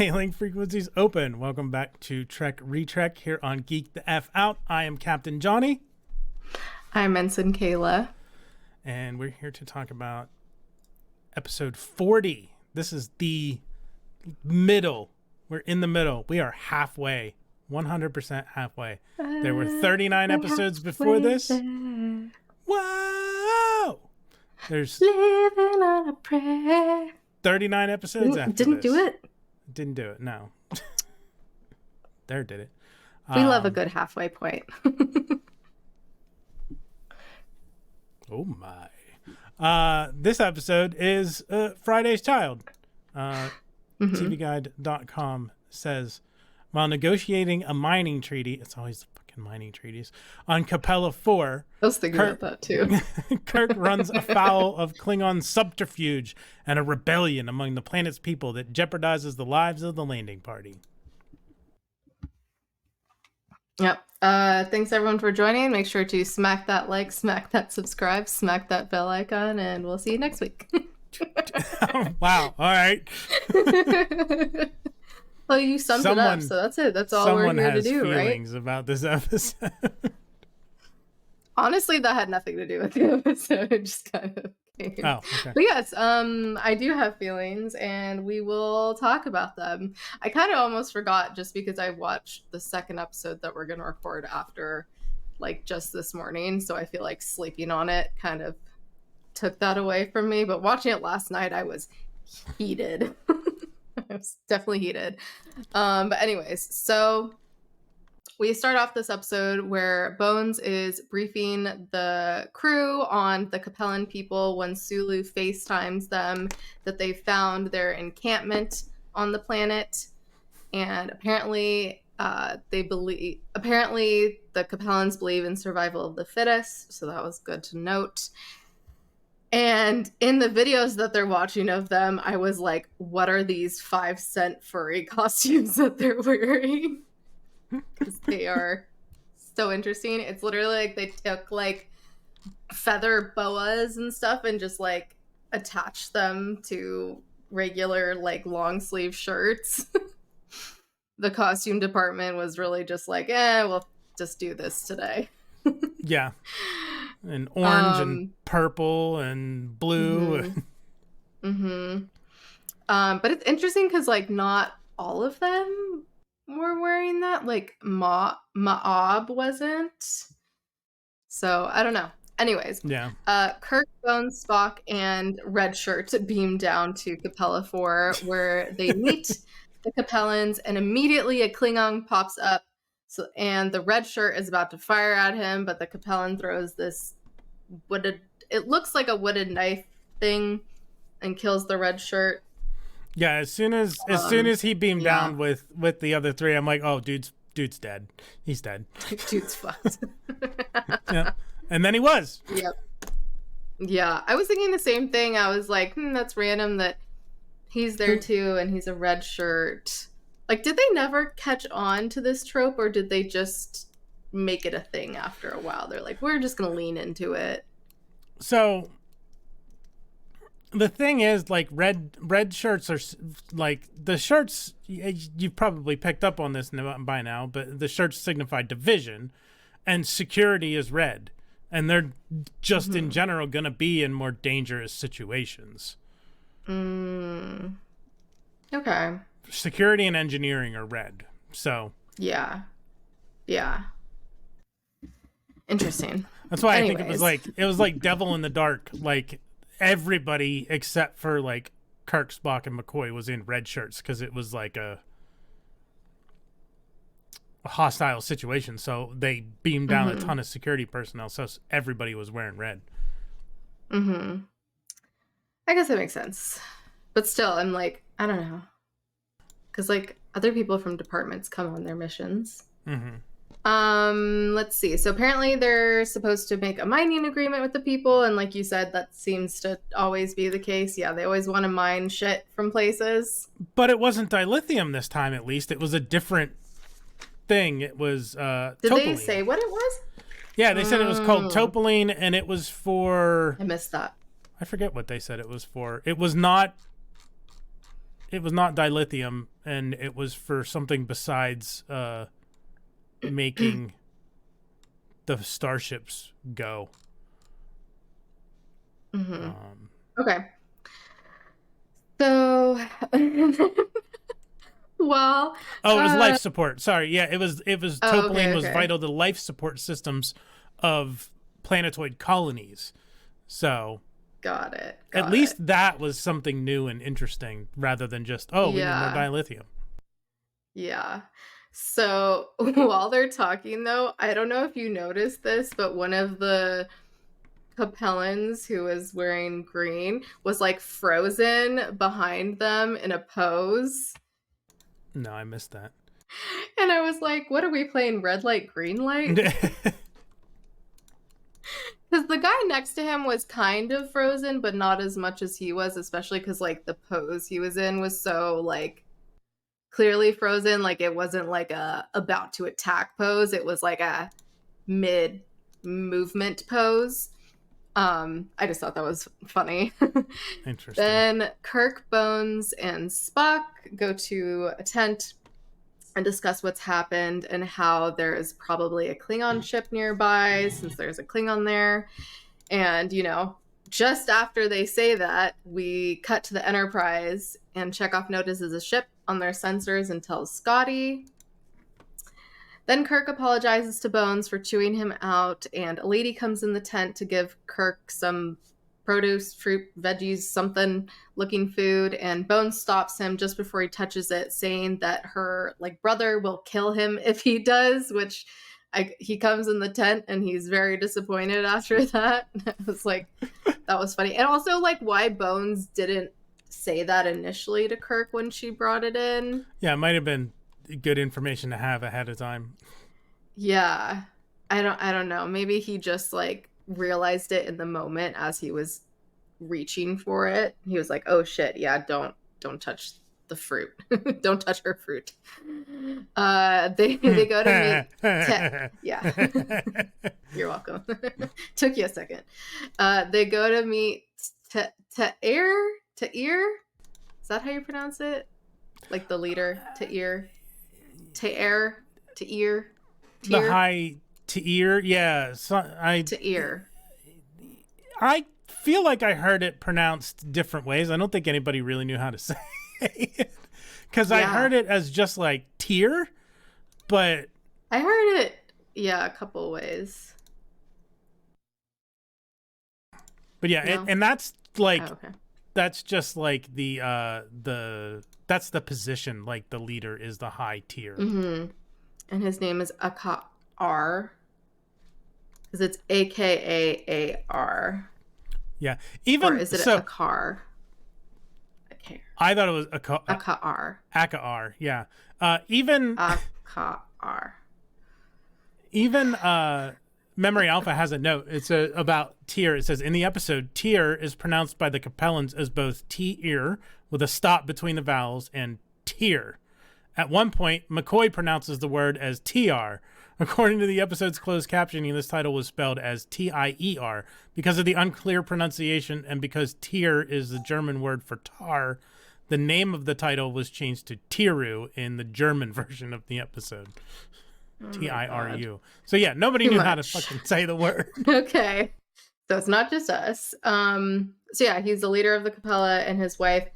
Hailing frequencies open. Welcome back to Trek Retrek here on Geek the F Out. I am Captain Johnny. I'm Ensign Kayla. And we're here to talk about episode 40. This is the middle. We're in the middle. We are halfway. 100% halfway. There were 39 episodes before this. There. Whoa! There's Living on a prayer. 39 episodes after Didn't this. do it? Didn't do it, no. There did it. We love a good halfway point. Oh my. This episode is Friday's Child. TVGuide.com says, while negotiating a mining treaty, it's always the fucking mining treaties, on Capella 4. I was thinking about that too. Kirk runs afoul of Klingon subterfuge and a rebellion among the planet's people that jeopardizes the lives of the landing party. Yep. Thanks everyone for joining. Make sure to smack that like, smack that subscribe, smack that bell icon, and we'll see you next week. Wow. All right. Well, you summed it up, so that's it. That's all we're here to do, right? Someone has feelings about this episode. Honestly, that had nothing to do with the episode. It just kind of came. Oh, okay. But yes, I do have feelings, and we will talk about them. I kind of almost forgot just because I watched the second episode that we're going to record after, like, just this morning. So I feel like sleeping on it kind of took that away from me. But watching it last night, I was heated. I was definitely heated. But anyways, so we start off this episode where Bones is briefing the crew on the Capellan people when Sulu FaceTimes them that they found their encampment on the planet. And apparently the Capellans believe in survival of the fittest. So that was good to note. And in the videos that they're watching of them, I was like, what are these 5-cent furry costumes that they're wearing? Because they are so interesting. It's literally like they took like feather boas and stuff and just like attached them to regular like long sleeve shirts. The costume department was really just like, we'll just do this today. Yeah. And orange and purple and blue. But it's interesting because like not all of them were wearing that. Like Ma'ab wasn't. So I don't know. Anyways, yeah. Kirk, Bones, Spock, and Redshirt beam down to Capella 4 where they meet the Capellans, and immediately a Klingon pops up. So, and the red shirt is about to fire at him, but the Capellan throws this it looks like a wooden knife thing and kills the red shirt. Yeah, as soon as he beamed down with the other three, I'm like, oh, dude's dead. He's dead. Dude's fucked. Yeah. And then he was. Yep. Yeah, I was thinking the same thing. I was like, that's random that he's there too, and he's a red shirt. Like, did they never catch on to this trope, or did they just make it a thing after a while? They're like, we're just going to lean into it. So, the thing is, like, red shirts are, like, the shirts, you've probably picked up on this by now, but the shirts signify division, and security is red. And they're just, in general, going to be in more dangerous situations. Okay. Security and engineering are red, so yeah interesting. That's why I think it was like Devil in the Dark. Like everybody except for like Kirk, Spock, and McCoy was in red shirts because it was like a hostile situation, so they beamed down a ton of security personnel, so everybody was wearing red. I guess that makes sense, but still I'm like, I don't know. Because, like, other people from departments come on their missions. Let's see. So, apparently they're supposed to make a mining agreement with the people. And like you said, that seems to always be the case. Yeah, they always want to mine shit from places. But it wasn't dilithium this time, at least. It was a different thing. It was Did topoline. They say what it was? Yeah, they said it was called topoline, and it was for... I missed that. I forget what they said it was for. It was not not dilithium, and it was for something besides making the starships go. Okay. So, well, it was life support. Sorry, yeah, it was topoline was vital to life support systems of planetoid colonies. So, got it. At least that was something new and interesting, rather than just we need more dilithium. Yeah. So while they're talking, though, I don't know if you noticed this, but one of the Capellans who was wearing green was like frozen behind them in a pose. No, I missed that. And I was like, what are we playing, red light, green light? Because the guy next to him was kind of frozen, but not as much as he was, especially because like the pose he was in was so like clearly frozen. Like it wasn't like a about to attack pose. It was like a mid movement pose. I just thought that was funny. Interesting. Then Kirk, Bones, and Spock go to a tent and discuss what's happened and how there is probably a Klingon ship nearby, since there's a Klingon there. And, you know, just after they say that, we cut to the Enterprise, and Chekhov notices a ship on their sensors and tells Scotty. Then Kirk apologizes to Bones for chewing him out, and a lady comes in the tent to give Kirk some produce, fruit, veggies, something looking food, and Bones stops him just before he touches it, saying that her like brother will kill him if he does, which he comes in the tent and he's very disappointed after that. I was like, that was funny. And also like why Bones didn't say that initially to Kirk when she brought it in. Yeah, it might have been good information to have ahead of time. Yeah. I don't know. Maybe he just like realized it in the moment as he was reaching for it. He was like, "Oh shit, yeah, don't touch the fruit. Don't touch her fruit." They go to meet yeah. You're welcome. Took you a second. They go to meet Ta'ir. Is that how you pronounce it? Like the leader, Ta'ir. The high Ta'ir, yeah. Ta'ir. I feel like I heard it pronounced different ways. I don't think anybody really knew how to say it. Because I heard it as just like tier, but... I heard it, a couple ways. But yeah, no. And that's like... Oh, okay. That's just like that's the position, like the leader is the high tier. Mm-hmm. And his name is Akar. Because it's A-K-A-A-R. Yeah. Even, or is it Akar? I thought it was Akar. Akar, yeah. Even Akar. Even Memory Alpha has a note. It's about Tyr. It says, in the episode, Tyr is pronounced by the Capellans as both T-ear, with a stop between the vowels, and Tyr. At one point, McCoy pronounces the word as TR. According to the episode's closed captioning, this title was spelled as T-I-E-R. Because of the unclear pronunciation and because Tyr is the German word for tar, the name of the title was changed to Tiru in the German version of the episode. T-I-R-U. So yeah, nobody knew how to fucking say the word. Okay. So it's not just us. So yeah, he's the leader of the Capella, and his wife.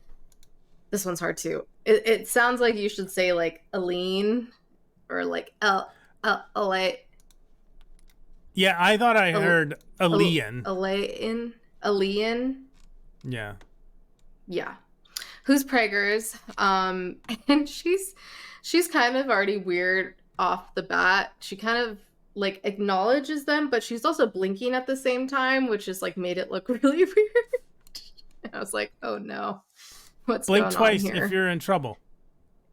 This one's hard too. It sounds like you should say like Aline or like Alay. Yeah, I thought I heard Alian. Alian. Yeah. Yeah. Who's preggers. And she's kind of already weird off the bat. She kind of like acknowledges them, but she's also blinking at the same time, which is like made it look really weird. And I was like, oh no. What's Blink going twice on here? if you're in trouble.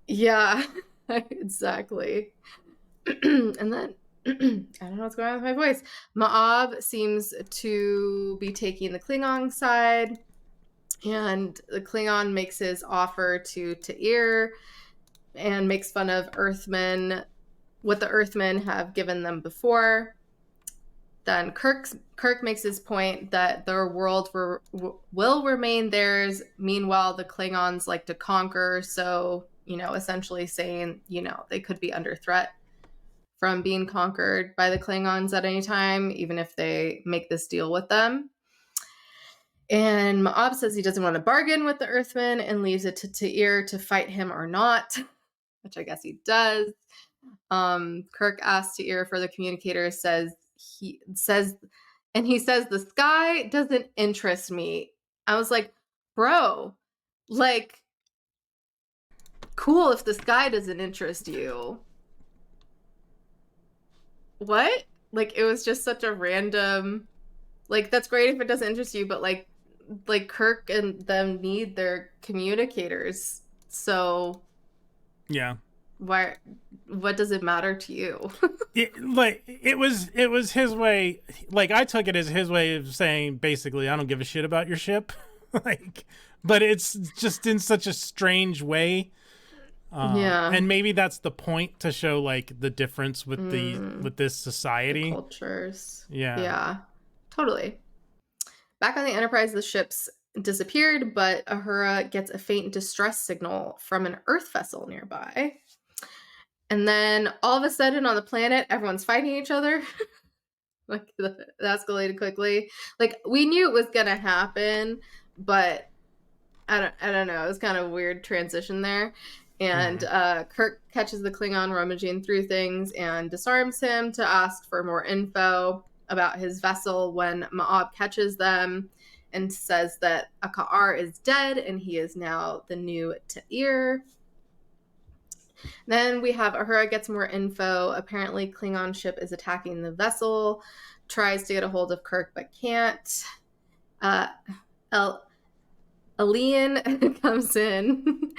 Yeah, exactly. And then I don't know what's going on with my voice. Ma'ab seems to be taking the Klingon side, and the Klingon makes his offer to Ta'ir and makes fun of Earthmen, what the Earthmen have given them before. Then Kirk makes his point that their world will remain theirs. Meanwhile, the Klingons like to conquer, so essentially saying they could be under threat from being conquered by the Klingons at any time, even if they make this deal with them. And Ma'ab says he doesn't want to bargain with the Earthmen and leaves it to Ta'ir to fight him or not, which I guess he does. Kirk asks Ta'ir for the communicator, he says the sky doesn't interest me. I was like, bro, like, cool if the sky doesn't interest you. What? Like, it was just such a random, like, that's great if it doesn't interest you, but like Kirk and them need their communicators. So yeah. What does it matter to you? it was his way. Like, I took it as his way of saying, basically, I don't give a shit about your ship. Like, but it's just in such a strange way. Yeah. And maybe that's the point, to show like the difference with with this society. The cultures. Yeah, totally. Back on the Enterprise, the ships disappeared, but Uhura gets a faint distress signal from an Earth vessel nearby. And then all of a sudden on the planet, everyone's fighting each other. Like, that escalated quickly. Like, we knew it was gonna happen, but I don't know. It was kind of a weird transition there. And Kirk catches the Klingon rummaging through things and disarms him to ask for more info about his vessel when Ma'ab catches them and says that Aka'ar is dead and he is now the new Ta'ir. Then we have Uhura gets more info. Apparently, Klingon ship is attacking the vessel, tries to get a hold of Kirk but can't. Alian comes in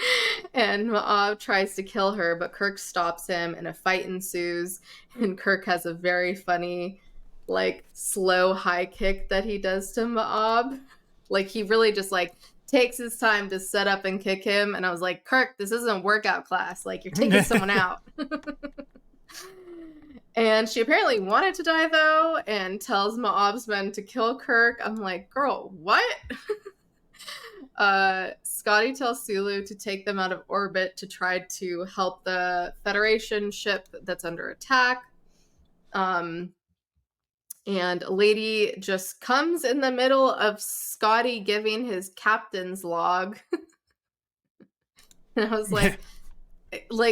and Ma'ab tries to kill her, but Kirk stops him and a fight ensues. And Kirk has a very funny, like, slow high kick that he does to Ma'ab. Like, he really just, like, takes his time to set up and kick him. And I was like, Kirk, this isn't a workout class. Like, you're taking someone out. And she apparently wanted to die, though, and tells Ma'ab's men to kill Kirk. I'm like, girl, what? Scotty tells Sulu to take them out of orbit to try to help the Federation ship that's under attack. And a lady just comes in the middle of Scotty giving his captain's log. And I was like,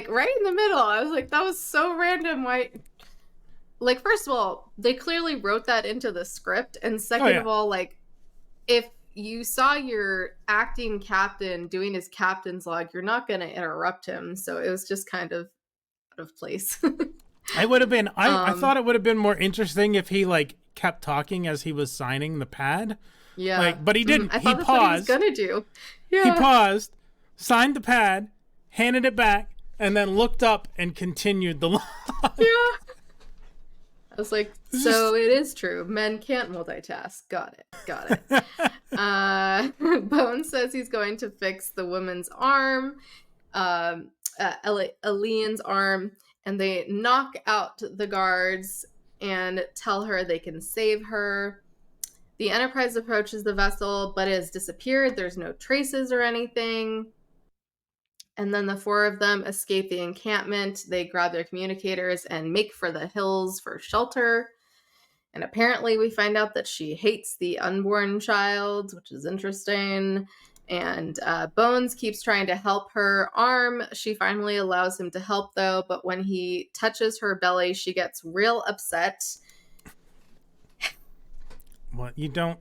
right in the middle. I was like, that was so random. Why? Like, first of all, they clearly wrote that into the script. And second of all, like, if you saw your acting captain doing his captain's log, you're not going to interrupt him. So it was just kind of out of place. I would have been, I thought it would have been more interesting if he like kept talking as he was signing the pad. Yeah. Like, but he didn't. I thought He that's what he paused. was going to do. Yeah. He paused, signed the pad, handed it back, and then looked up and continued the log. Yeah. I was like, so it is true. Men can't multitask. Got it. Bones says he's going to fix the woman's arm, Elian's arm, and they knock out the guards and tell her they can save her. The Enterprise approaches the vessel, but it has disappeared. There's no traces or anything. And then the four of them escape the encampment. They grab their communicators and make for the hills for shelter. And apparently we find out that she hates the unborn child, which is interesting. And Bones keeps trying to help her arm. She finally allows him to help, though. But when he touches her belly, she gets real upset. What? You don't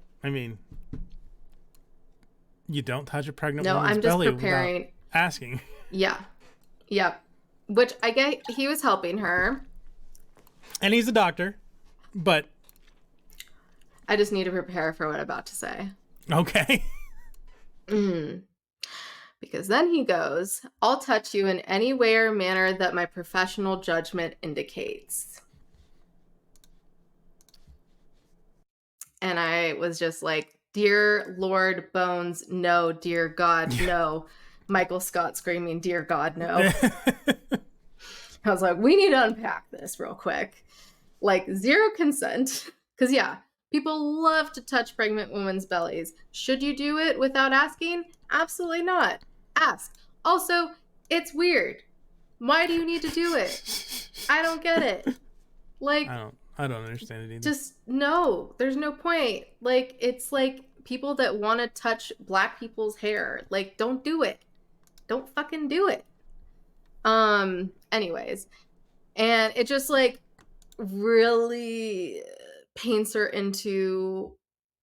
touch a pregnant no, woman's I'm just belly preparing. without asking. Yeah. Yep. Which I get he was helping her. And he's a doctor, but I just need to prepare for what I'm about to say. okay. Because then he goes, I'll touch you in any way or manner that my professional judgment indicates. And I was just like, dear Lord Bones, no, dear God, no. Michael Scott screaming, dear God, no. I was like, we need to unpack this real quick. Like, zero consent, Because, yeah, people love to touch pregnant women's bellies. Should you do it without asking? Absolutely not. Ask. Also, it's weird. Why do you need to do it? I don't get it. Like, I don't understand it either. Just, no, there's no point. Like, it's like people that want to touch black people's hair. Like, don't do it. Don't fucking do it. Anyways. And it just, like, really paints her into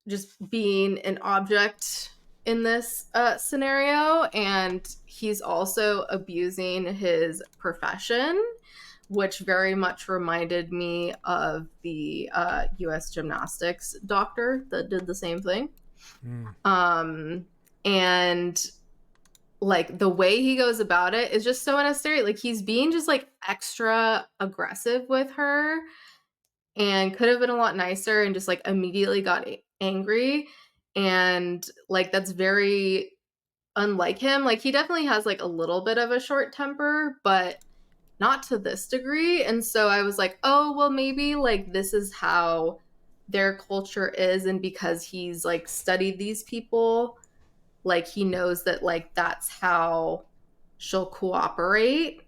just being an object in this scenario. And he's also abusing his profession, which very much reminded me of the US gymnastics doctor that did the same thing. And like the way he goes about it is just so unnecessary. Like he's being just like extra aggressive with her and could have been a lot nicer and just like immediately got angry. And like that's very unlike him. Like he definitely has like a little bit of a short temper, but not to this degree. And so I was like, oh, well, maybe like this is how their culture is. And because he's like studied these people, like he knows that like that's how she'll cooperate.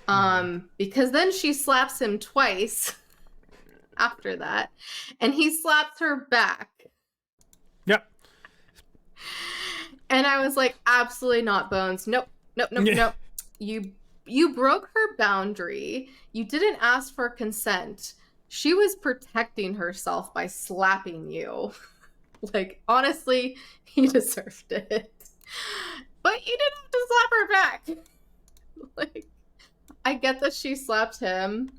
Because then she slaps him twice after that, and he slaps her back. Yep. And I was like, absolutely not, Bones. Nope. You broke her boundary. You didn't ask for consent. She was protecting herself by slapping you. Like, honestly, he deserved it. But you didn't have to slap her back. Like, I get that she slapped him,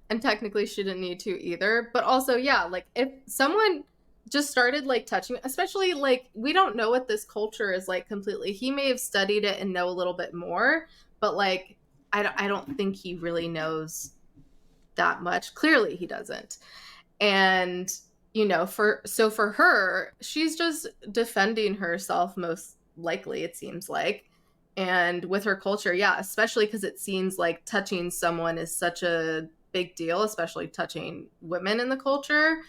and technically she didn't need to either. But also, yeah, like, if someone just started, like, touching, especially, like, we don't know what this culture is like completely. He may have studied it and know a little bit more, but, like, I don't think he really knows that much. Clearly, he doesn't. And you know, for her, she's just defending herself most likely, it seems like. And with her culture, yeah, especially because it seems like touching someone is such a big deal, especially touching women in the culture,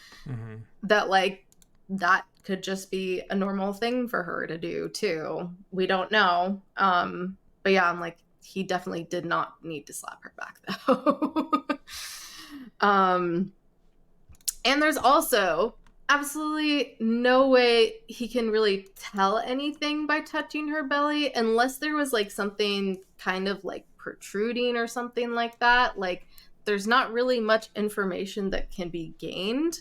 that like that could just be a normal thing for her to do too. We don't know. But yeah, I'm like, he definitely did not need to slap her back though. And there's also absolutely no way he can really tell anything by touching her belly unless there was like something kind of like protruding or something like that. Like there's not really much information that can be gained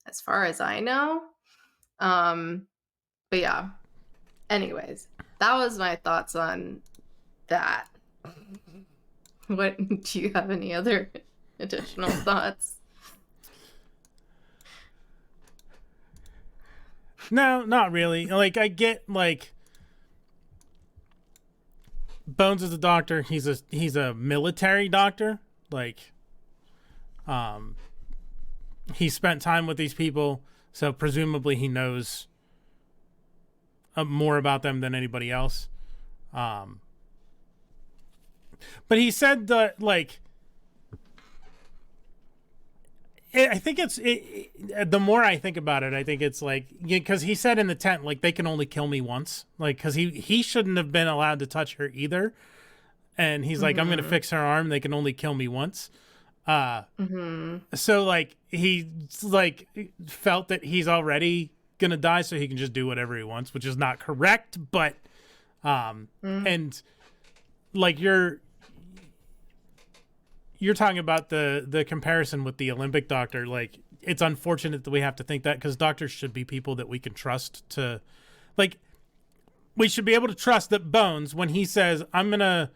as far as I know. But yeah. Anyways, that was my thoughts on that. What do you have any other additional thoughts? No, not really. Like I get like Bones is a doctor. He's a military doctor. Like he spent time with these people, so presumably he knows more about them than anybody else. But he said that like I think the more I think about it, I think it's like, because he said in the tent, like, they can only kill me once. Like, because he shouldn't have been allowed to touch her either. And he's like, I'm going to fix her arm. They can only kill me once. So, like, he, like, felt that he's already going to die, so he can just do whatever he wants, which is not correct. But, and, like, you're talking about the comparison with the Olympic doctor. Like, it's unfortunate that we have to think that, because doctors should be people that we can trust to, like, we should be able to trust that Bones, when he says, I'm going to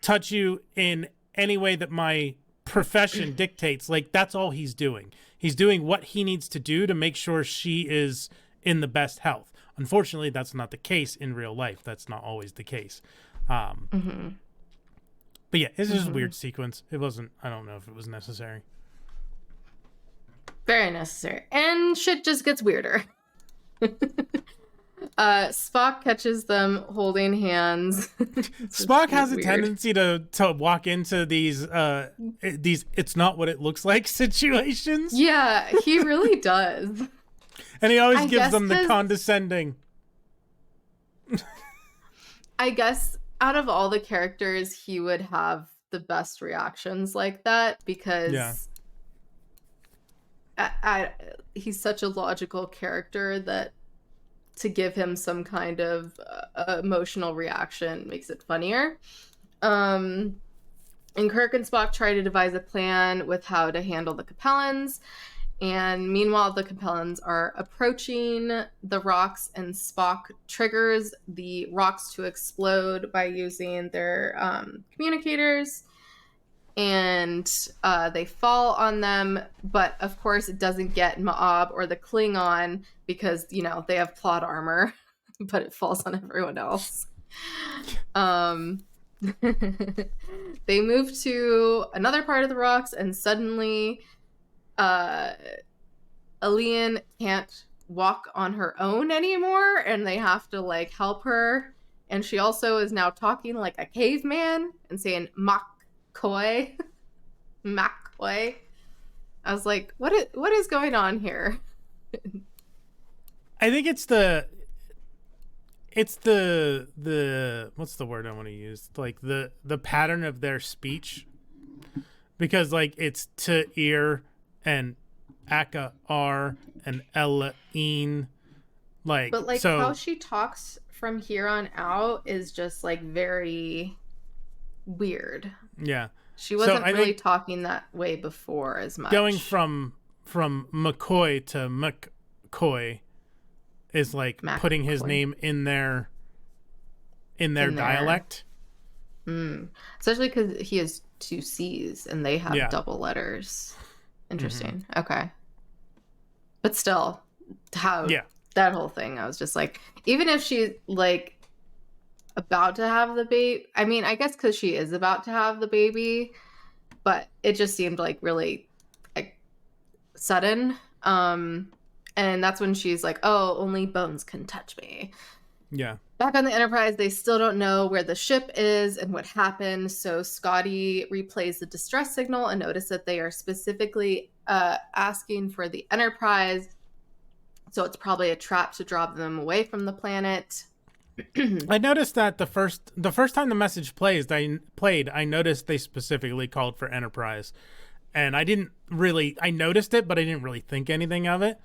touch you in any way that my profession dictates, like, that's all he's doing. He's doing what he needs to do to make sure she is in the best health. Unfortunately, that's not the case in real life. That's not always the case. But yeah, it's just a weird sequence. It wasn't, I don't know if it was necessary. Very necessary. And shit just gets weirder. Spock catches them holding hands. Spock has a tendency to walk into these it's not what it looks like situations. Yeah, he really does. And he always gives them the condescending. I guess out of all the characters, he would have the best reactions like that because he's such a logical character that to give him some kind of emotional reaction makes it funnier. And Kirk and Spock try to devise a plan with how to handle the Capellans. And meanwhile, the Capellans are approaching the rocks, and Spock triggers the rocks to explode by using their communicators. And they fall on them, but of course it doesn't get Ma'ab or the Klingon because, you know, they have plot armor, but it falls on everyone else. They move to another part of the rocks, and suddenly Elian can't walk on her own anymore, and they have to like help her. And she also is now talking like a caveman and saying McCoy. McCoy. I was like, what is going on here? I think it's the what's the word I want to use? Like the pattern of their speech, because like it's to ear and aka r and ella een, like, but like so how she talks from here on out is just like very weird. Yeah. She wasn't really talking that way before as much. Going from McCoy to McCoy is like putting his name in their dialect. Especially because he has two C's and they have double letters. Interesting. Okay. But still, how that whole thing, I was just like, even if she's like about to have the baby, I mean, I guess because she is about to have the baby, but it just seemed like really like sudden. And that's when she's like, oh, only Bones can touch me. Yeah. Back on the Enterprise, they still don't know where the ship is and what happened. So Scotty replays the distress signal and notice that they are specifically asking for the Enterprise. So it's probably a trap to draw them away from the planet. I noticed that the first time the message played, I noticed they specifically called for Enterprise. And I noticed it, but I didn't really think anything of it.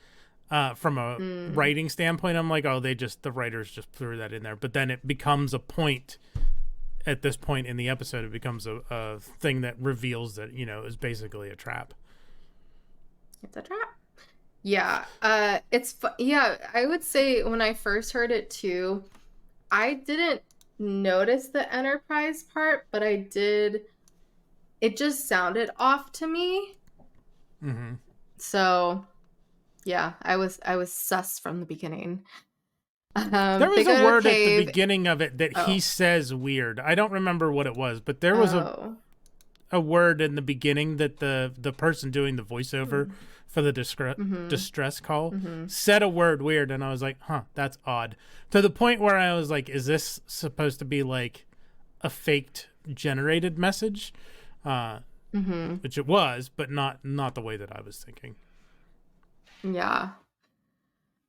From a writing standpoint, I'm like, oh, the writers just threw that in there. But then it becomes a point at this point in the episode. It becomes a thing that reveals that, you know, is basically a trap. It's a trap. Yeah. I would say when I first heard it too, I didn't notice the Enterprise part, but I did. It just sounded off to me. Mm-hmm. So, yeah, I was sus from the beginning. There was a word at the beginning of it that he says weird. I don't remember what it was, but there was a word in the beginning that the person doing the voiceover for the distress call said a word weird, and I was like, huh, that's odd. To the point where I was like, is this supposed to be like a faked generated message? Which it was, but not the way that I was thinking. Yeah.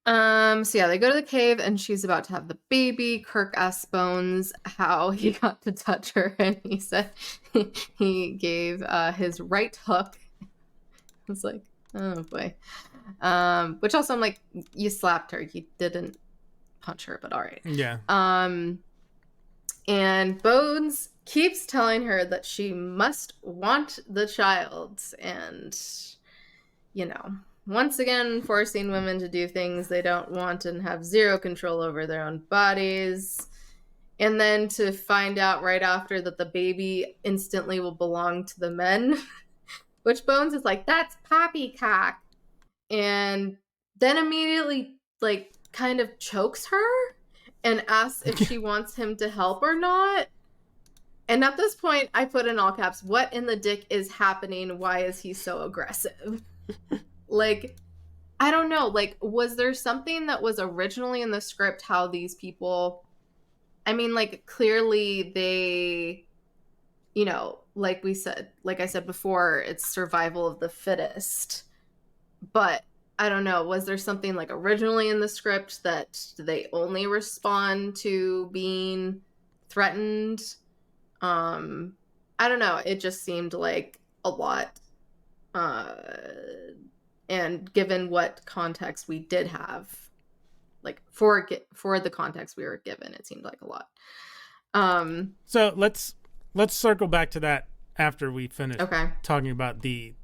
So yeah, they go to the cave and she's about to have the baby. Kirk asks Bones how he got to touch her, and he said he gave his right hook. I was like, oh boy. Which also I'm like, you slapped her. You didn't punch her, but all right. Yeah. And Bones keeps telling her that she must want the child, and you know, once again forcing women to do things they don't want and have zero control over their own bodies. And then to find out right after that the baby instantly will belong to the men, which Bones is like, that's poppycock. And then immediately like kind of chokes her and asks if she wants him to help or not. And at this point, I put in all caps, what in the dick is happening? Why is he so aggressive? Like, I don't know. Like, was there something that was originally in the script how these people, I mean, like, clearly they, you know, like we said, like I said before, it's survival of the fittest. But I don't know, was there something like originally in the script that they only respond to being threatened? I don't know. It just seemed like a lot. Uh, and given what context we did have, like for the context we were given, it seemed like a lot. So let's circle back to that after we finish Okay. talking about the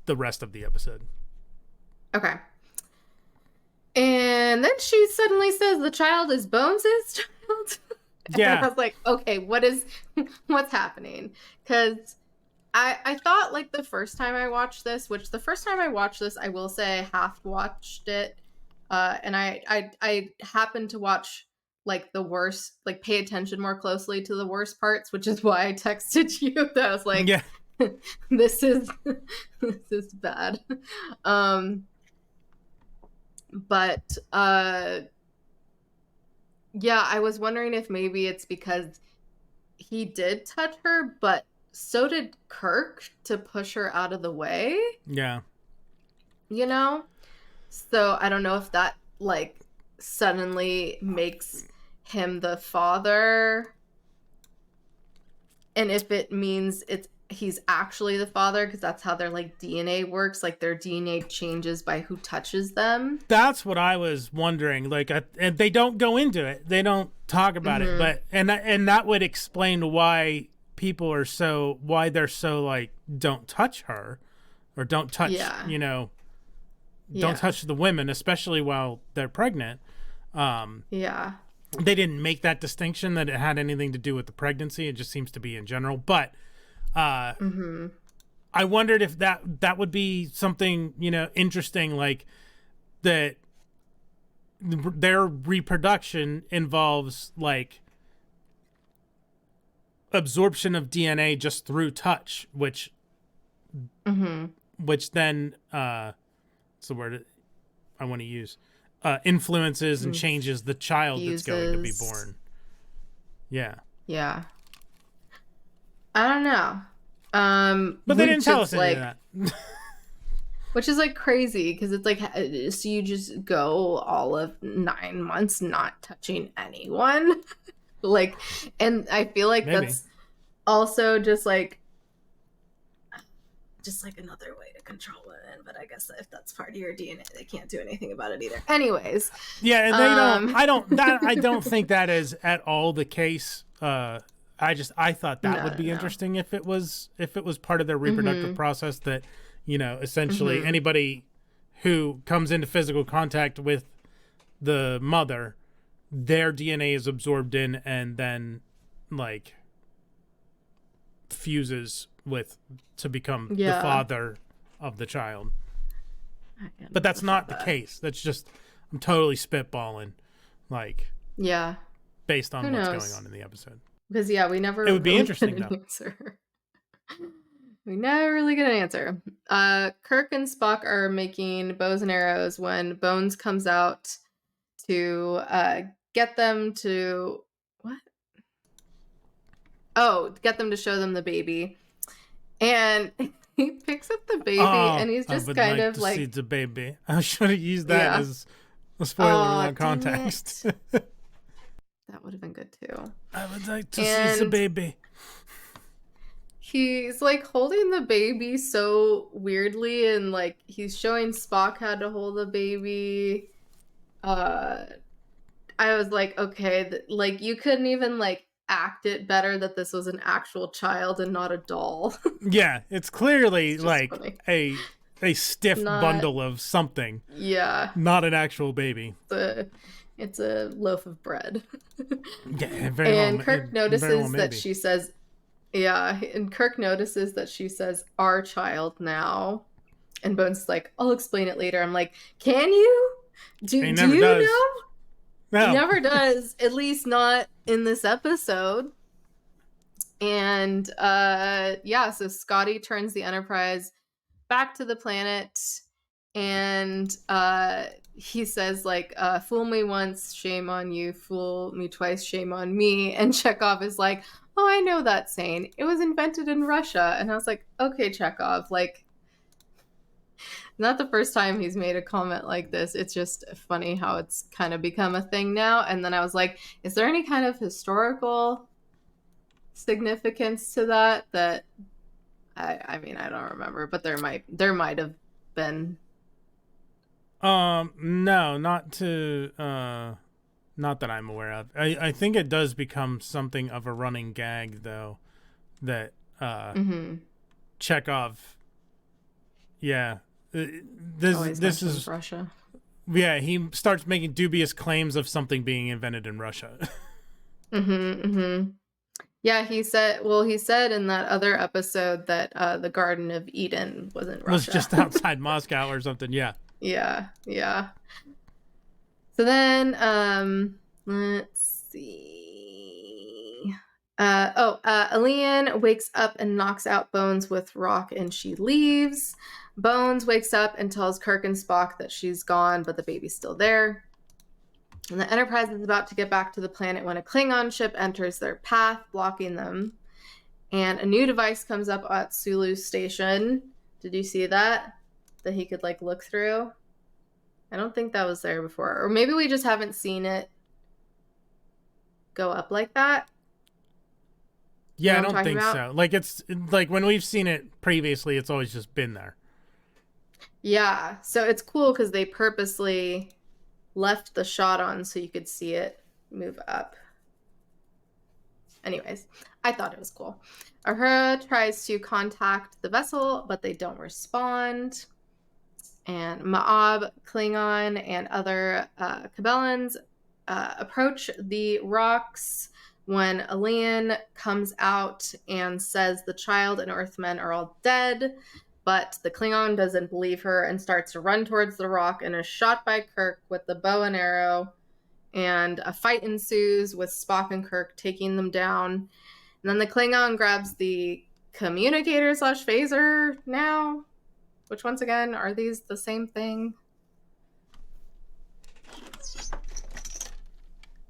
rest of the episode. Okay. And then she suddenly says the child is Bones' child. Yeah. And I was like, okay, what's happening? Because I thought like the first time I watched this, which the first time I watched this, I will say I half watched it. And I happened to watch like the worst, like pay attention more closely to the worst parts, which is why I texted you that I was like, Yeah. this is bad. But yeah, I was wondering if maybe it's because he did touch her, but so did Kirk to push her out of the way. Yeah. You know? So I don't know if that like suddenly makes him the father, and if it means he's actually the father, because that's how their like DNA works. Like their DNA changes by who touches them. That's what I was wondering. Like, and they don't go into it. They don't talk about it. But and that would explain why people are why they're so like, don't touch her, or don't touch, you know, don't touch the women, especially while they're pregnant. Yeah. They didn't make that distinction that it had anything to do with the pregnancy. It just seems to be in general. But I wondered if that would be something, you know, interesting, like that their reproduction involves like absorption of DNA just through touch, which then what's the word I want to use, influences and changes the child that's going to be born. Yeah. I don't know. But they didn't tell us any of that. Which is like crazy, because it's like, so you just go all of 9 months not touching anyone. Like, and I feel like that's also just like another way to control women. But I guess if that's part of your DNA, they can't do anything about it either. Anyways. Yeah, and they don't. I don't think that is at all the case. I thought that would be interesting if it was part of their reproductive process, that, you know, essentially anybody who comes into physical contact with the mother, their DNA is absorbed in and then like fuses to become the father of the child. But that's not the case. That's just, I'm totally spitballing, like, based on what's going on in the episode. Because we never. It would be interesting though. We never really get an answer. Kirk and Spock are making bows and arrows when Bones comes out to get them to get them to show them the baby, and he picks up the baby and he's just kind of like, see the baby. I should have used that as a spoiler in context. That would have been good too. I would like to see the baby. He's like holding the baby so weirdly, and like he's showing Spock how to hold the baby. I was like, okay, like you couldn't even like act it better that this was an actual child and not a doll. Yeah, it's clearly like funny. a stiff bundle of something. Yeah. Not an actual baby. It's a loaf of bread. Yeah, very well. And Kirk notices that she says, and Kirk notices that she says, "our child" now. And Bones is like, "I'll explain it later." I'm like, can you? Do you know? No. He never does, at least not in this episode. And so Scotty turns the Enterprise back to the planet, And he says, like, fool me once, shame on you. Fool me twice, shame on me. And Chekhov is like, oh, I know that saying. It was invented in Russia. And I was like, okay, Chekhov, like, not the first time he's made a comment like this. It's just funny how it's kind of become a thing now. And then I was like, is there any kind of historical significance to that? That I mean, I don't remember, but there might have been. No, not to not that I'm aware of. I think it does become something of a running gag though, that Chekhov, yeah, this is Russia. Yeah, he starts making dubious claims of something being invented in Russia. Yeah, he said in that other episode that the Garden of Eden was in Russia. Was just outside Moscow or something, yeah. Yeah. So then, let's see. Alean wakes up and knocks out Bones with rock, and she leaves. Bones wakes up and tells Kirk and Spock that she's gone, but the baby's still there. And the Enterprise is about to get back to the planet when a Klingon ship enters their path, blocking them. And a new device comes up at Sulu's station. Did you see that? That he could, like, look through? I don't think that was there before. Or maybe we just haven't seen it go up like that. Yeah, I don't think so. Like, it's like when we've seen it previously, it's always just been there. Yeah, so it's cool because they purposely left the shot on so you could see it move up. Anyways, I thought it was cool. Uhura tries to contact the vessel, but they don't respond. And Ma'ab, Klingon, and other Kabelans approach the rocks when Alean comes out and says the child and Earthmen are all dead. But the Klingon doesn't believe her and starts to run towards the rock and is shot by Kirk with the bow and arrow. And a fight ensues with Spock and Kirk taking them down. And then the Klingon grabs the communicator / phaser now. Which, once again, are these the same thing?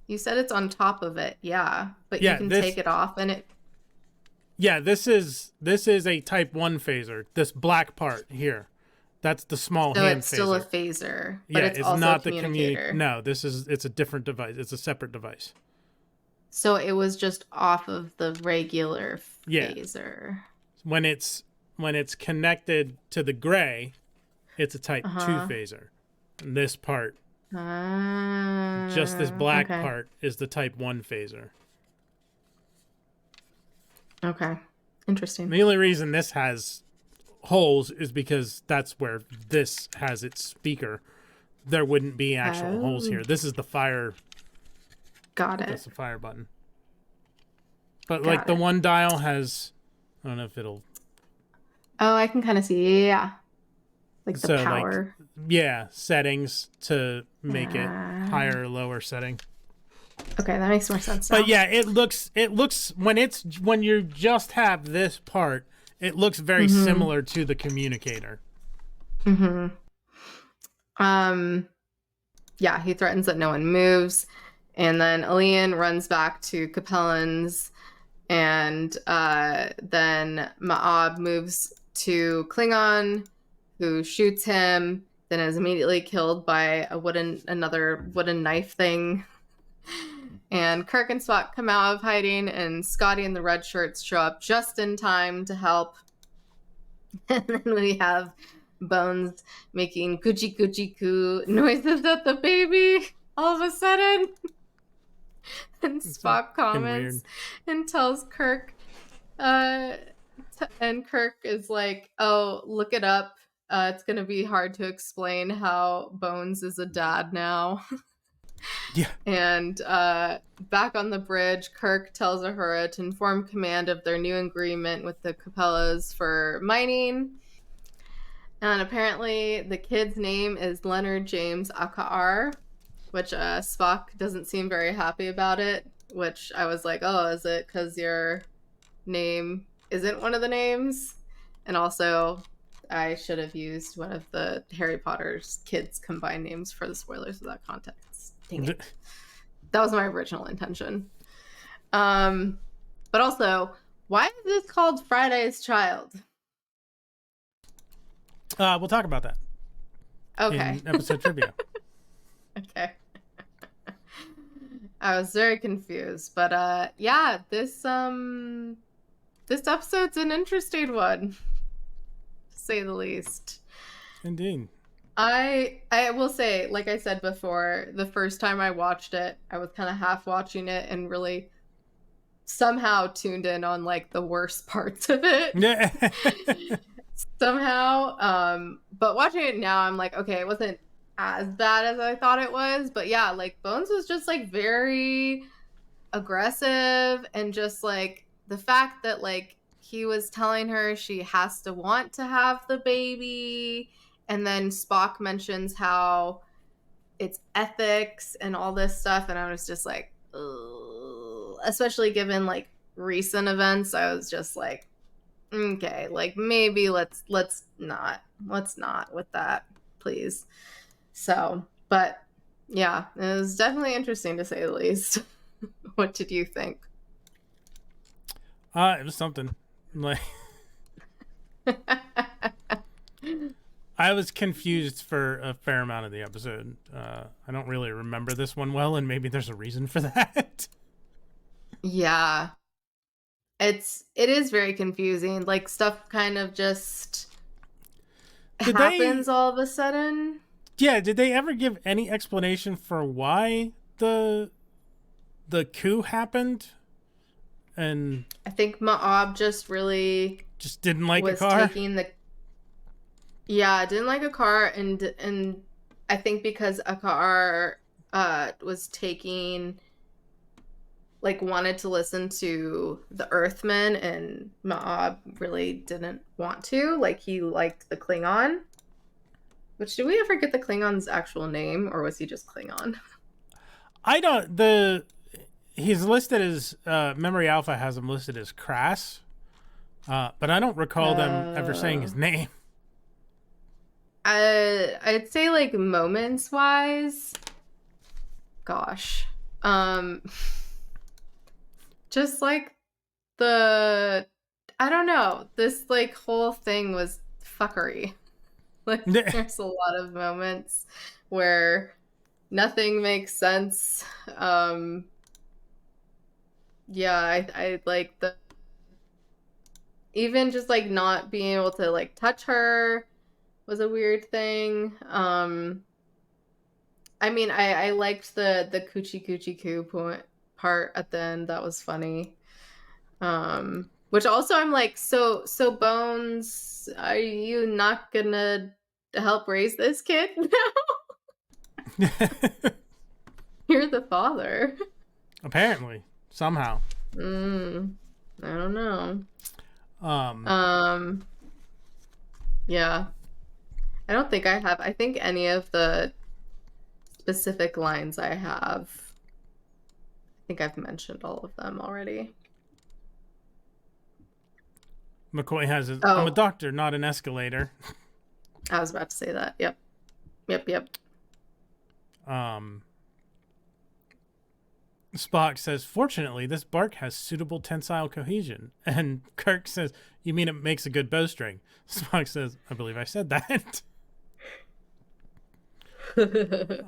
You said it's on top of it, yeah. But you can take it off and it... Yeah, this is a Type 1 phaser. This black part here. That's the small hand phaser. So it's still a phaser, but it's also not the communicator. No, it's a different device. It's a separate device. So it was just off of the regular phaser. Yeah. When it's connected to the gray, it's a Type 2 phaser. And this part, just this black part, is the Type 1 phaser. Okay. Interesting. The only reason this has holes is because that's where this has its speaker. There wouldn't be actual holes here. This is the fire. Got it. That's the fire button. But the one dial has, I don't know if it'll... Oh, I can kind of see, yeah. Like the power. Settings to make it higher or lower setting. Okay, that makes more sense. But yeah, it looks when you just have this part, it looks very similar to the communicator. Yeah, he threatens that no one moves, and then Alean runs back to Capellan's, and then Ma'ab moves to Klingon, who shoots him, then is immediately killed by another wooden knife thing. And Kirk and Spock come out of hiding, and Scotty and the red shirts show up just in time to help. And then we have Bones making coochie coochie coo noises at the baby all of a sudden. And Spock comments and tells Kirk, and Kirk is like, oh, look it up. It's going to be hard to explain how Bones is a dad now. Yeah. And back on the bridge, Kirk tells Uhura to inform command of their new agreement with the Capellas for mining. And apparently the kid's name is Leonard James Akar, which Spock doesn't seem very happy about it, which I was like, oh, is it because your name isn't one of the names? And also, I should have used one of the Harry Potter's kids combined names for the spoilers without context. Dang it. That was my original intention. But also, why is this called Friday's Child? We'll talk about that. Okay. In episode trivia. Okay. I was very confused, but yeah, this episode's an interesting one, to say the least. Indeed. I will say, like I said before, the first time I watched it, I was kind of half watching it and really somehow tuned in on like the worst parts of it. Yeah. Somehow. But watching it now, I'm like, okay, it wasn't as bad as I thought it was. But yeah, like Bones was just like very aggressive, and just like the fact that like he was telling her she has to want to have the baby, and then Spock mentions how it's ethics and all this stuff, and I was just like, ugh. Especially given like recent events, I was just like, okay, like maybe let's not with that, please. So, but yeah, it was definitely interesting to say the least. What did you think? It was something. Like, I was confused for a fair amount of the episode. I don't really remember this one well, and maybe there's a reason for that. Yeah. It is very confusing. Like stuff kind of just happens all of a sudden. Yeah, did they ever give any explanation for why the coup happened? And I think Ma'ab just didn't like a car. Didn't like a car, and I think because a car was taking, like, wanted to listen to the Earthmen, and Ma'ab really didn't want to. Like, he liked the Klingon. Which, did we ever get the Klingon's actual name, or was he just Klingon? I don't. He's listed as Memory Alpha has him listed as Crass, but I don't recall them ever saying his name. I'd say like moments wise. Gosh, just like I don't know. This like whole thing was fuckery. Like there's a lot of moments where nothing makes sense. Yeah, I like even just like not being able to like touch her was a weird thing. I mean, I liked the coochie coo part at the end. That was funny. Which also I'm like, so Bones, are you not gonna help raise this kid now? You're the father. Apparently, somehow. I don't know. Yeah. I don't think I think any of the specific lines I have, I think I've mentioned all of them already. McCoy has I'm a doctor, not an escalator. I was about to say that. Yep. Spock says, fortunately, this bark has suitable tensile cohesion. And Kirk says, you mean it makes a good bowstring? Spock says, I believe I said that. The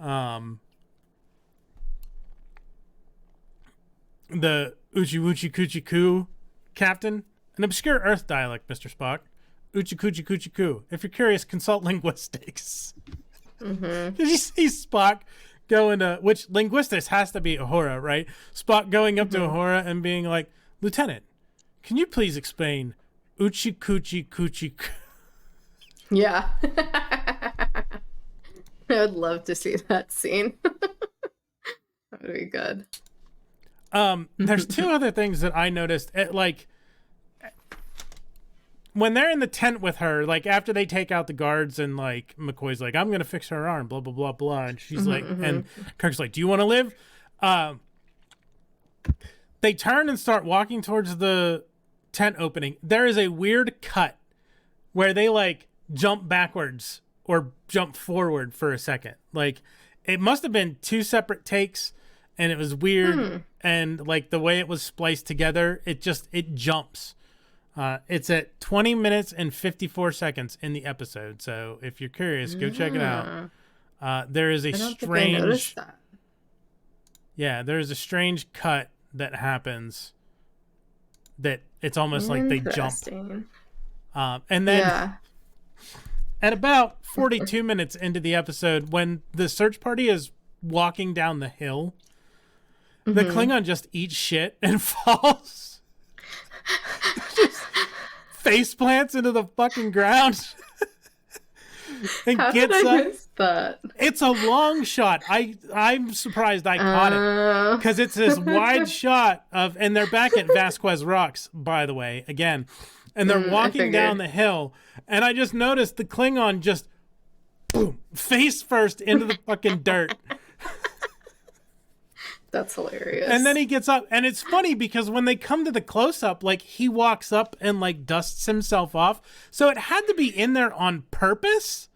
Uchi Wuchi Coochie Coo captain, an obscure Earth dialect, Mr. Spock. Uchi Coochie Coochie Coo. If you're curious, consult linguistics. Did you see Spock going to, which linguistics has to be Uhura, right? Spock going up to Uhura and being like, Lieutenant, can you please explain Uchi Coochie Coochie Coo? Yeah. I would love to see that scene. That would be good. There's two other things that I noticed. Like, when they're in the tent with her, like, after they take out the guards and, like, McCoy's like, I'm going to fix her arm, blah, blah, blah, blah. And she's like, and Kirk's like, do you want to live? They turn and start walking towards the tent opening. There is a weird cut where they, like, jump backwards or jump forward for a second. Like, it must have been 2 separate takes, and it was weird. And like the way it was spliced together, it jumps. It's at 20 minutes and 54 seconds in the episode. So if you're curious, go check it out. There is a strange, yeah, there is a strange cut that happens that it's almost like they jump. And then at about 42 minutes into the episode, when the search party is walking down the hill, the Klingon just eats shit and falls. Just face plants into the fucking ground. And How gets did I up. miss that? It's a long shot. I'm surprised I caught it, because it's this wide shot of, and they're back at Vasquez Rocks, by the way, again, and they're walking down the hill, and I just noticed the Klingon just boom, face first into the fucking dirt. That's hilarious. And then he gets up, and it's funny because when they come to the close-up, like, he walks up and like dusts himself off, so it had to be in there on purpose,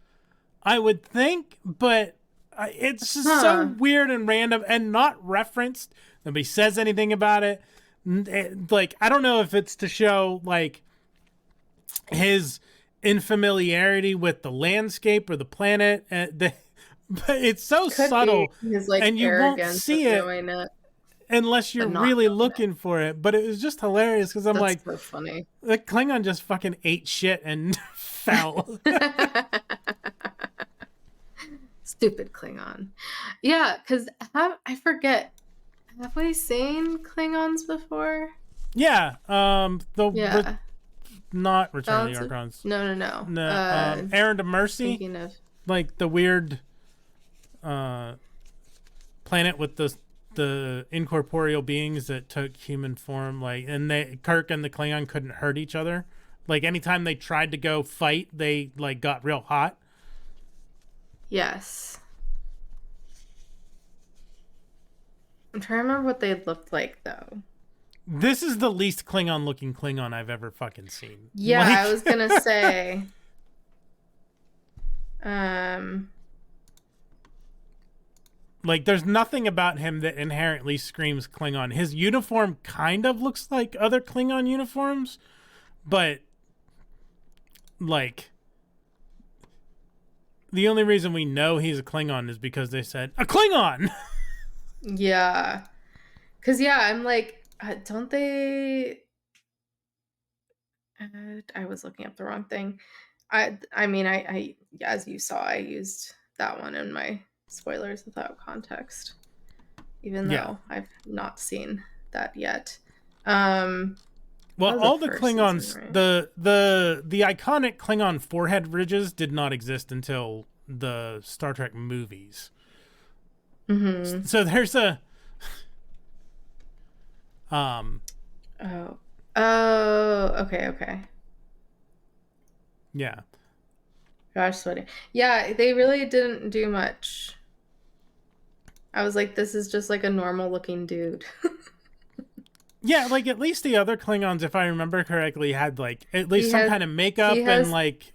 I would think, but it's just so weird and random and not referenced. Nobody says anything about it. Like, I don't know if it's to show like his infamiliarity with the landscape or the planet, but it's so subtle, his, like, and you won't see it unless you're really looking for it. But it was just hilarious because I'm like, so funny. The Klingon just fucking ate shit and fell. Stupid Klingon. Yeah, because I forget. Have we seen Klingons before? Yeah. Not Return of the Archons. No. Errand of Mercy. Thinking of Like the weird planet with the incorporeal beings that took human form, like, and Kirk and the Klingon couldn't hurt each other. Like, anytime they tried to go fight, they like got real hot. Yes. I'm trying to remember what they looked like, though. This is the least Klingon-looking Klingon I've ever fucking seen. Yeah, like... I was gonna say. Like, there's nothing about him that inherently screams Klingon. His uniform kind of looks like other Klingon uniforms, but, like, the only reason we know he's a Klingon is because they said, a Klingon! Yeah. Because, yeah, I'm like, don't they... I was looking up the wrong thing. I mean, I as you saw, I used that one in my spoilers without context, even though I've not seen that yet. Well, all the Klingons, season, right? the iconic Klingon forehead ridges did not exist until the Star Trek movies. Mm-hmm. So there's a okay. Yeah. Gosh, sweaty. Yeah, they really didn't do much. I was like, this is just like a normal looking dude. Yeah, like, at least the other Klingons, if I remember correctly, had like at least some kind of makeup and like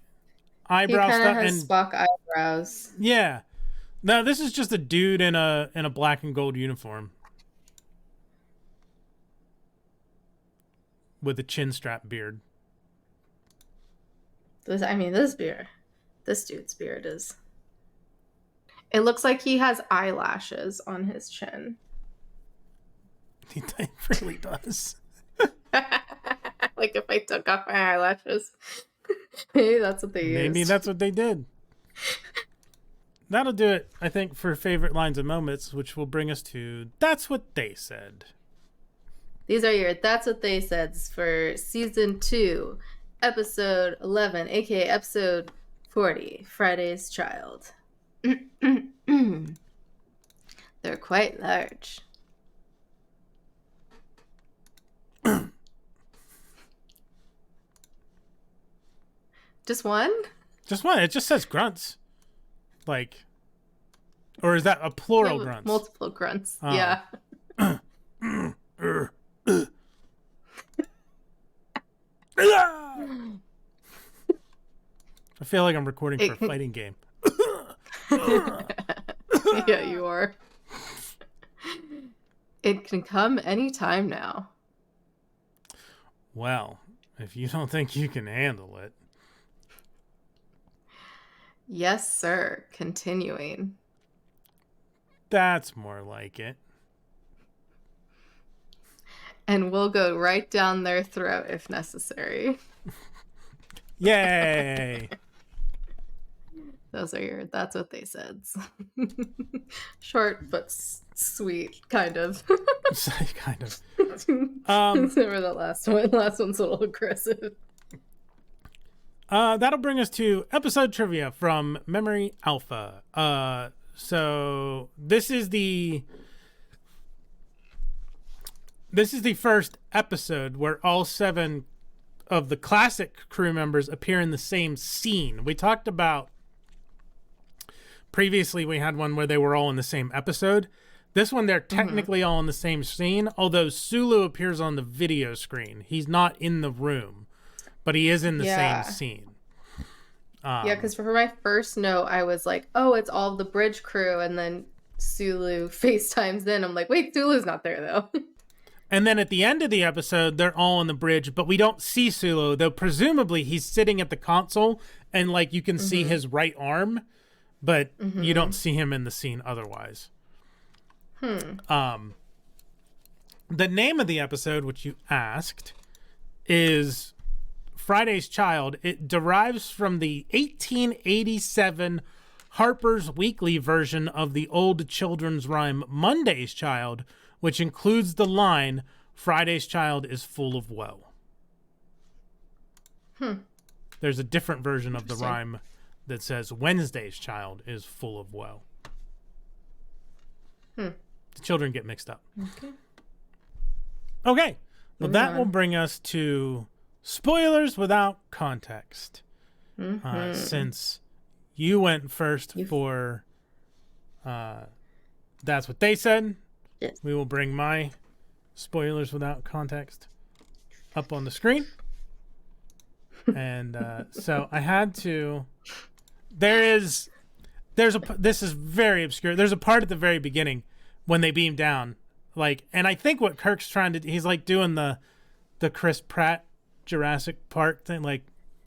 eyebrow stuff. He has Spock eyebrows. Yeah. No, this is just a dude in a black and gold uniform with a chin strap beard. This dude's beard is. It looks like he has eyelashes on his chin. He really does. Like, if I took off my eyelashes. Maybe that's what they used. Maybe that's what they did. That'll do it, I think, for favorite lines and moments, which will bring us to That's What They Said. These are your That's What They Said for Season 2, Episode 11, aka Episode 40, Friday's Child. They're quite large. Just one? Just one. It just says grunts. Like, or is that a plural grunts? Multiple grunts. Yeah. I feel like I'm recording for a can... fighting game. Yeah, you are. It can come anytime now. Well, if you don't think you can handle it. Yes, sir. Continuing. That's more like it. And we'll go right down their throat if necessary. Yay! That's what they said. Short but sweet, kind of. Kind of. Remember that last one? Last one's a little aggressive. That'll bring us to episode trivia from Memory Alpha. So this is the first episode where all 7 of the classic crew members appear in the same scene. We talked about previously, we had one where they were all in the same episode. This one, they're technically all in the same scene, although Sulu appears on the video screen. He's not in the room, but he is in the same scene. Yeah, because for my first note, I was like, oh, it's all the bridge crew, and then Sulu FaceTimes in. I'm like, wait, Sulu's not there, though. And then at the end of the episode, they're all on the bridge, but we don't see Sulu, though presumably he's sitting at the console, and like you can see his right arm, but you don't see him in the scene otherwise. The name of the episode, which you asked, is Friday's Child. It derives from the 1887 Harper's Weekly version of the old children's rhyme Monday's Child, which includes the line, Friday's child is full of woe. There's a different version of the rhyme that says Wednesday's child is full of woe. The children get mixed up. Okay. Well, that will bring us to spoilers without context. Since you went first for That's What They Said, we will bring my spoilers without context up on the screen. And so I had to... This is very obscure. There's a part at the very beginning when they beam down. And I think what Kirk's trying to... He's like doing the Chris Pratt Jurassic Park thing, like,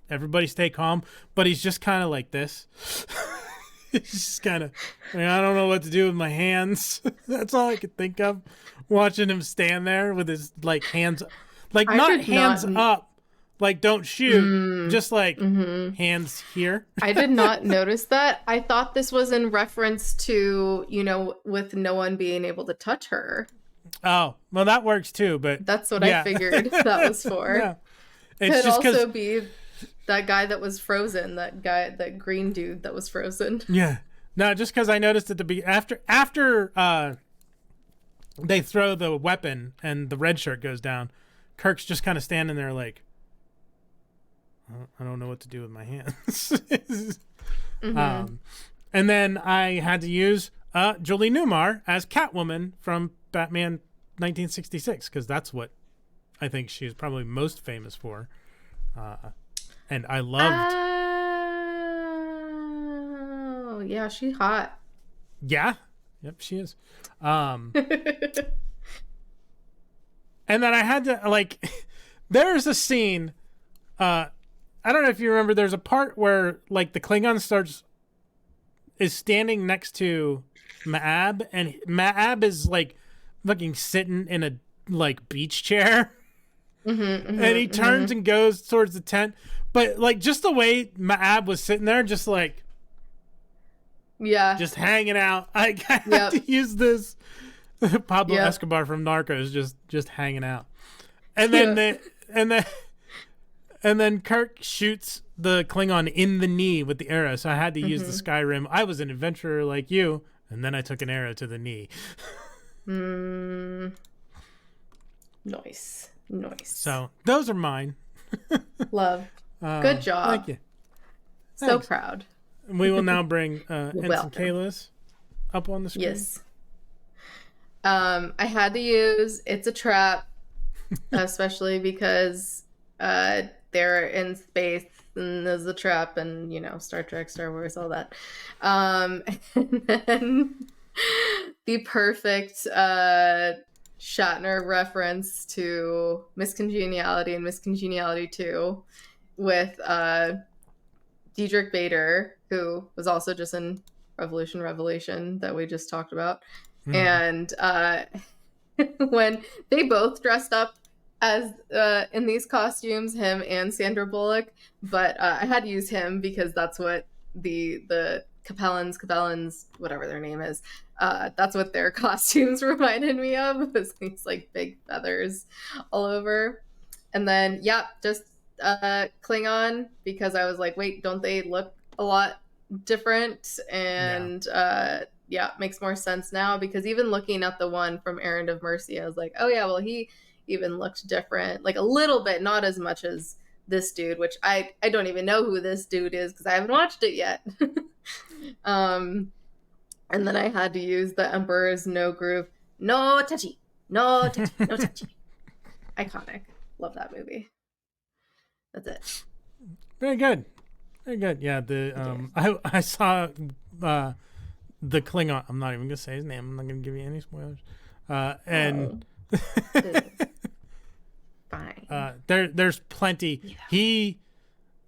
everybody stay calm. But he's just kind of like this. He's just kind of... I don't know what to do with my hands. That's all I could think of. Watching him stand there with his, hands... not hands up. Don't shoot. Just hands here. I did not notice that. I thought this was in reference to, with no one being able to touch her. Oh, well, that works too, but... That's what I figured that was for. Yeah. Could also be that guy that was frozen, that green dude that was frozen. Yeah. No, just because I noticed at the after they throw the weapon and the red shirt goes down, Kirk's just kind of standing there like, I don't know what to do with my hands. And then I had to use Julie Newmar as Catwoman from Batman 1966, because that's what I think she's probably most famous for. And I loved... Oh, yeah, she's hot. Yeah. Yep, she is. And then I had to, there's a scene... I don't know if you remember, there's a part where, the Klingon is standing next to Ma'ab, and Ma'ab is, fucking sitting in a, beach chair. And he turns and goes towards the tent. But, just the way Ma'ab was sitting there, just, yeah, just hanging out. I had to use this. Pablo Escobar from Narcos, just hanging out. And then And then Kirk shoots the Klingon in the knee with the arrow, so I had to use the Skyrim. I was an adventurer like you, and then I took an arrow to the knee. Nice. So those are mine. Love. Good job. Thank you. So Thanks. proud. We will now bring Ensign Kayla's up on the screen. Yes. I had to use It's a Trap, especially because... they're in space and there's the trap, and Star Trek, Star Wars, all that. And then the perfect Shatner reference to Miss Congeniality and Miss Congeniality 2 with Diedrich Bader, who was also just in Revelation that we just talked about. And when they both dressed up as in these costumes, him and Sandra Bullock, but I had to use him because that's what the Capellans, whatever their name is, that's what their costumes reminded me of, was these like big feathers all over. And then just Klingon, because I was like, wait, don't they look a lot different? And makes more sense now, because even looking at the one from Errand of Mercy, I was like, oh yeah, well, he even looked different, like a little bit, not as much as this dude, which I don't even know who this dude is because I haven't watched it yet. And then I had to use the Emperor's No Groove, no touchy, no touchy, no touchy. Iconic. Love that movie. That's it. Very good. Very good. Yeah, I saw the Klingon. I'm not even gonna say his name. I'm not gonna give you any spoilers. And fine. There's plenty. Yeah.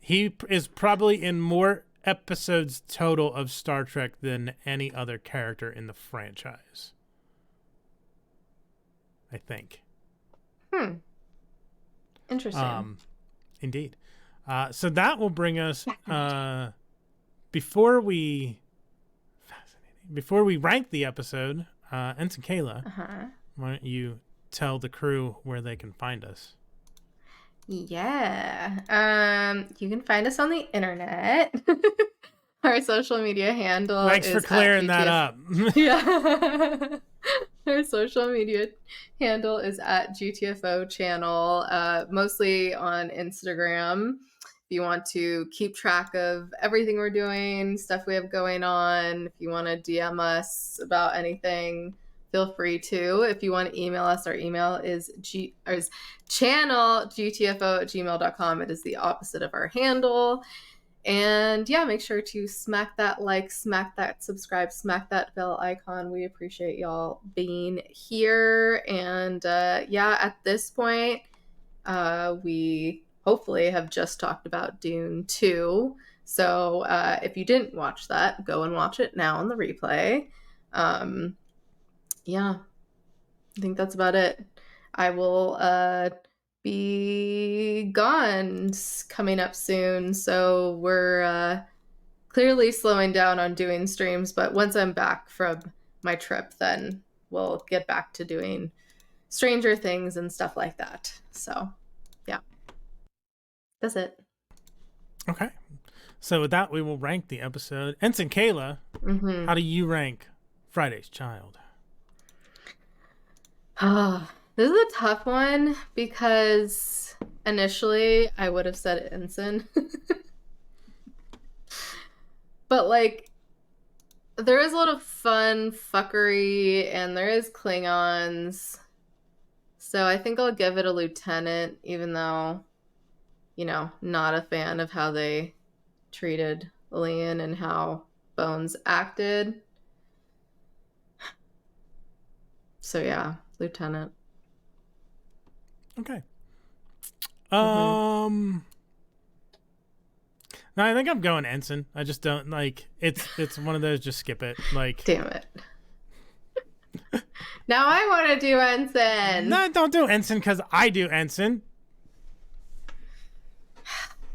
He is probably in more episodes total of Star Trek than any other character in the franchise, I think. Interesting. Indeed. So that will bring us before we rank the episode, Ensign Kayla, why don't you tell the crew where they can find us? Yeah. You can find us on the internet. Our social media handle Thanks for clearing that up. Yeah. Our social media handle is at GTFO channel, mostly on Instagram. If you want to keep track of everything we're doing, stuff we have going on, if you want to DM us about anything, feel free to. If you want to email us, our email is channelgtfo@gmail.com. It is the opposite of our handle. And make sure to smack that like, smack that subscribe, smack that bell icon. We appreciate y'all being here. And at this point, we hopefully have just talked about Dune 2. So if you didn't watch that, go and watch it now on the replay. I think that's about it. I will be gone coming up soon, so we're clearly slowing down on doing streams, but once I'm back from my trip, then we'll get back to doing Stranger Things and stuff like that. So that's it. Okay, so with that, we will rank the episode. Ensign Kayla, how do you rank Friday's Child? This is a tough one because initially I would have said Ensign. But there is a lot of fun fuckery and there is Klingons. So I think I'll give it a Lieutenant, even though, not a fan of how they treated Lian and how Bones acted. So Lieutenant. Okay. No, I think I'm going Ensign. I just don't it's one of those, just skip it. Damn it. Now I want to do Ensign. No, don't do Ensign because I do Ensign.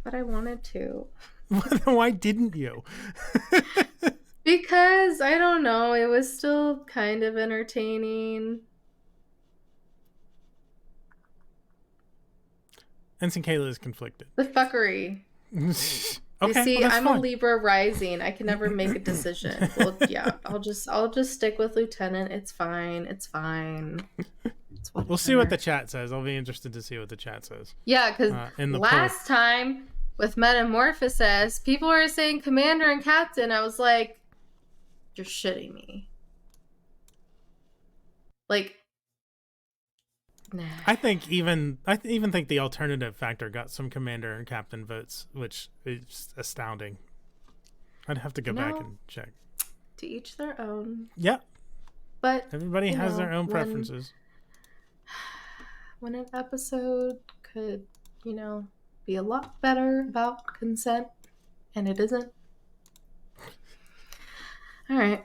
But I wanted to. Why didn't you? Because I don't know, it was still kind of entertaining. Ensign Kayla is conflicted. The fuckery. Okay, you see, well, I'm fine. a Libra rising. I can never make a decision. Well, I'll just stick with Lieutenant. It's fine. It's fine. We'll see what the chat says. I'll be interested to see what the chat says. Yeah, because last time with Metamorphosis, people were saying Commander and Captain. I was like, you're shitting me. Nah. I even think the alternative factor got some commander and captain votes, which is astounding. I'd have to go back and check. To each their own. Yeah. But everybody has their own preferences. When an episode could, be a lot better about consent, and it isn't. All right.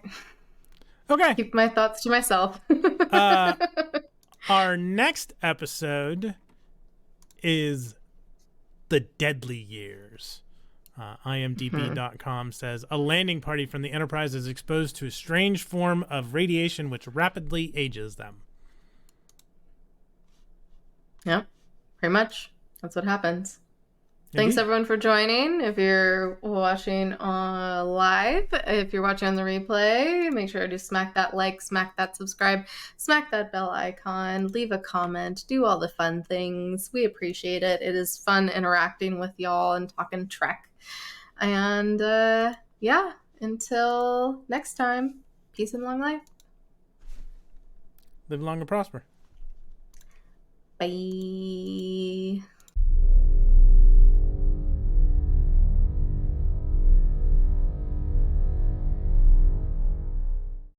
Okay. Keep my thoughts to myself. Our next episode is The Deadly Years. IMDb.com says a landing party from the Enterprise is exposed to a strange form of radiation which rapidly ages them. Yeah, pretty much. That's what happens. Indeed. Thanks everyone for joining. If you're watching live, if you're watching on the replay, make sure to smack that like, smack that subscribe, smack that bell icon, leave a comment, do all the fun things. We appreciate it. It is fun interacting with y'all and talking Trek. And yeah, until next time, peace and long life. Live long and prosper. Bye.